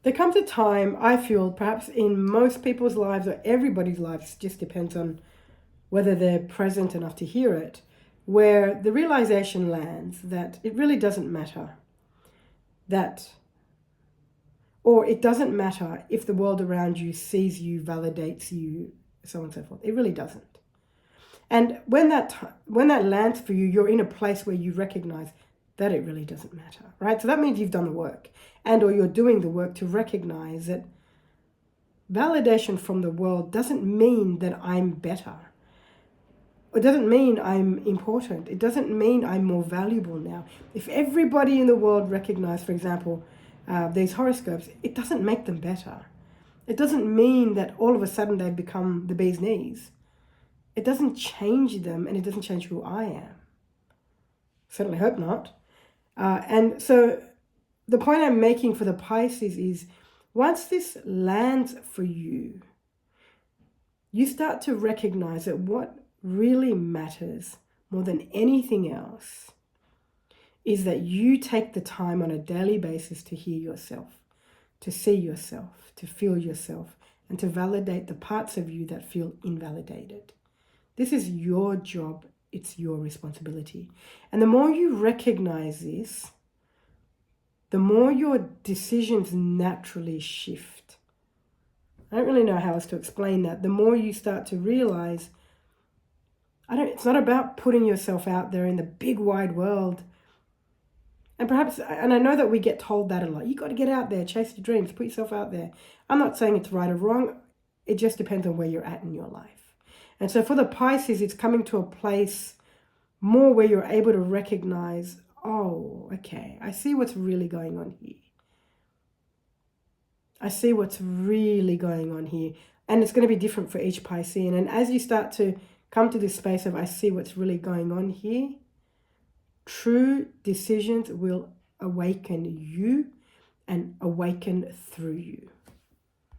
There comes a time, I feel, perhaps in most people's lives or everybody's lives, just depends on whether they're present enough to hear it, where the realization lands that it really doesn't matter or it doesn't matter if the world around you sees you, validates you, so on and so forth. It really doesn't. And when that lands for you, you're in a place where you recognize that it really doesn't matter, right? So that means you've done the work, and or you're doing the work to recognize that validation from the world doesn't mean that I'm better. It doesn't mean I'm important. It doesn't mean I'm more valuable now. If everybody in the world recognized, for example, these horoscopes, it doesn't make them better. It doesn't mean that all of a sudden they've become the bee's knees. It doesn't change them, and it doesn't change who I am. Certainly hope not. And so the point I'm making for the Pisces is, once this lands for you, you start to recognize that what really matters more than anything else is that you take the time on a daily basis to hear yourself, to see yourself, to feel yourself, and to validate the parts of you that feel invalidated. This is your job. It's your responsibility. And the more you recognize this, the more your decisions naturally shift. I don't really know how else to explain that. The more you start to realize, it's not about putting yourself out there in the big wide world. And I know that we get told that a lot. You got to get out there, chase your dreams, put yourself out there. I'm not saying it's right or wrong. It just depends on where you're at in your life. And so for the Pisces, it's coming to a place more where you're able to recognize, oh, okay, I see what's really going on here. I see what's really going on here. And it's going to be different for each Piscean. And as you start to come to this space of, I see what's really going on here, true decisions will awaken you and awaken through you.